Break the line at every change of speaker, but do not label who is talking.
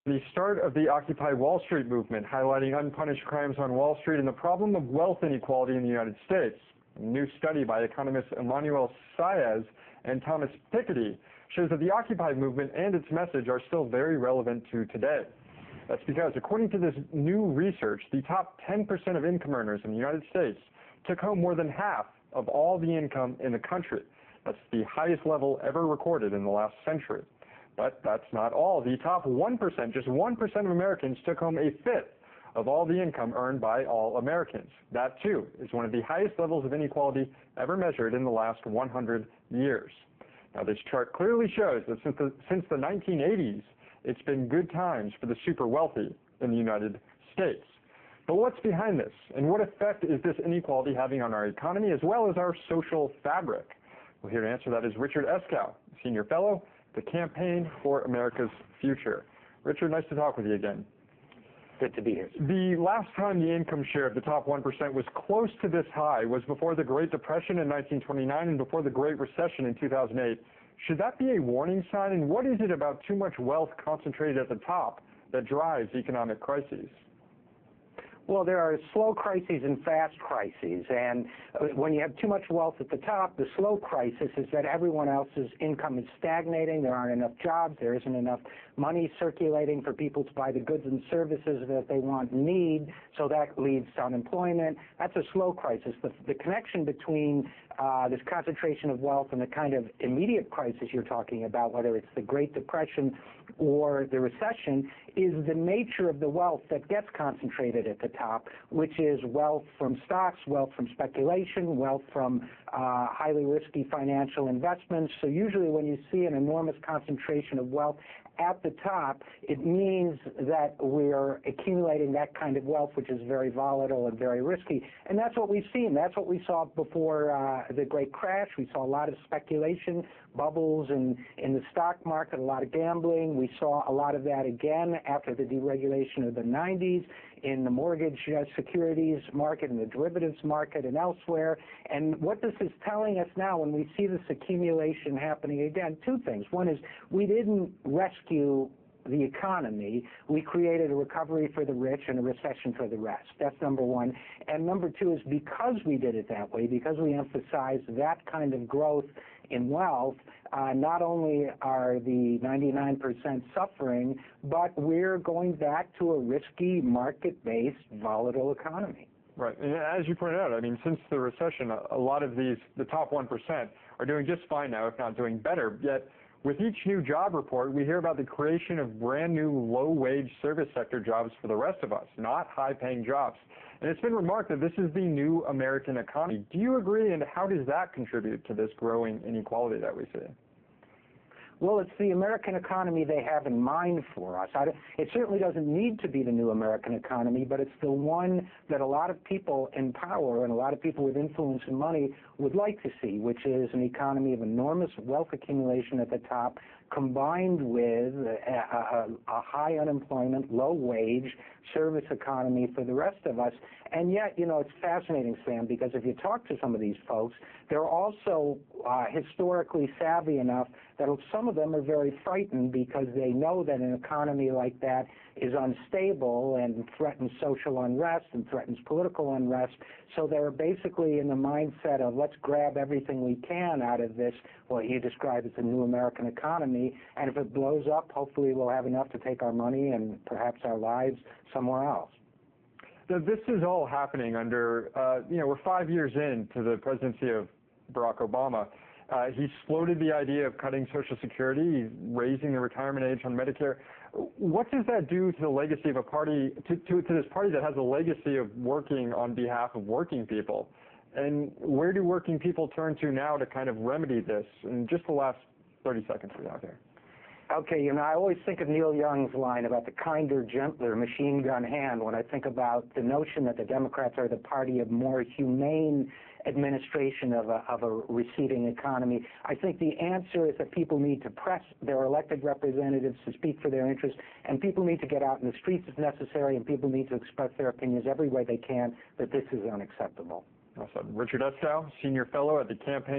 The start of the Occupy Wall Street movement, highlighting unpunished crimes on Wall Street and the problem of wealth inequality in the United States. A new study by economists Emmanuel Saez and Thomas Piketty shows that the Occupy movement and its message are still very relevant to today. That's because, according to this new research, the top 10% of income earners in the United States took home more than half of all the income in the country. That's the highest level ever recorded in the last century. But that's not all. The top 1%, just 1% of Americans took home a fifth of all the income earned by all Americans. That, too, is one of the highest levels of inequality ever measured in the last 100 years. Now, this chart clearly shows that since the 1980s, it's been good times for the super wealthy in the United States. But what's behind this, and what effect is this inequality having on our economy as well as our social fabric? Well, here to answer that is Richard Eskow, Senior Fellow, the Campaign for America's Future. Richard, nice to talk with you again.
Good to be here.
The last time the income share of the top 1% was close to this high was before the Great Depression in 1929 and before the Great Recession in 2008. Should that be a warning sign? And what is it about too much wealth concentrated at the top that drives economic crises?
Well, there are slow crises and fast crises, and when you have too much wealth at the top, the slow crisis is that everyone else's income is stagnating, there aren't enough jobs, there isn't enough money circulating for people to buy the goods and services that they want and need, so that leads to unemployment. That's a slow crisis. The connection between this concentration of wealth and the kind of immediate crisis you're talking about, whether it's the Great Depression or the recession, is the nature of the wealth that gets concentrated at the top, which is wealth from stocks, wealth from speculation, wealth from highly risky financial investments. So usually when you see an enormous concentration of wealth at the top, it means that we're accumulating that kind of wealth, which is very volatile and very risky. And that's what we've seen. That's what we saw before the Great Crash. We saw a lot of speculation, bubbles in the stock market, a lot of gambling. We saw a lot of that again after the deregulation of the 90s in the mortgage securities market, in the derivatives market, and elsewhere. And what this is telling us now, when we see this accumulation happening again, two things. One is we didn't rescue the economy. We created a recovery for the rich and a recession for the rest. That's number one. And number two is because we did it that way, because we emphasized that kind of growth in wealth, not only are the 99% suffering, but we're going back to a risky, market-based, volatile economy.
Right. And as you pointed out, I mean, since the recession, a lot of the top 1% are doing just fine now, if not doing better. Yet, with each new job report, we hear about the creation of brand new low-wage service sector jobs for the rest of us, not high-paying jobs. And it's been remarked that this is the new American economy. Do you agree, and how does that contribute to this growing inequality that we see?
Well, it's the American economy they have in mind for us. It certainly doesn't need to be the new American economy, but it's the one that a lot of people in power and a lot of people with influence and money would like to see, which is an economy of enormous wealth accumulation at the top, combined with a high unemployment, low wage service economy for the rest of us. And yet, you know, it's fascinating, Sam, because if you talk to some of these folks, they're also historically savvy enough that some of them are very frightened because they know that an economy like that is unstable and threatens social unrest and threatens political unrest. So they're basically in the mindset of let's grab everything we can out of this, what you describe as the new American economy, and if it blows up, hopefully we'll have enough to take our money and perhaps our lives somewhere else.
So this is all happening under, we're 5 years into the presidency of Barack Obama. He's floated the idea of cutting Social Security, raising the retirement age on Medicare. What does that do to the legacy of a party, to this party that has a legacy of working on behalf of working people? And where do working people turn to now to kind of remedy this? In just the last 30 seconds we have here.
Okay, you know, I always think of Neil Young's line about the kinder, gentler machine gun hand when I think about the notion that the Democrats are the party of more humane administration of a receding economy. I think the answer is that people need to press their elected representatives to speak for their interests, and people need to get out in the streets if necessary, and people need to express their opinions every way they can that this is unacceptable.
Richard Eskow, Senior Fellow at the Campaign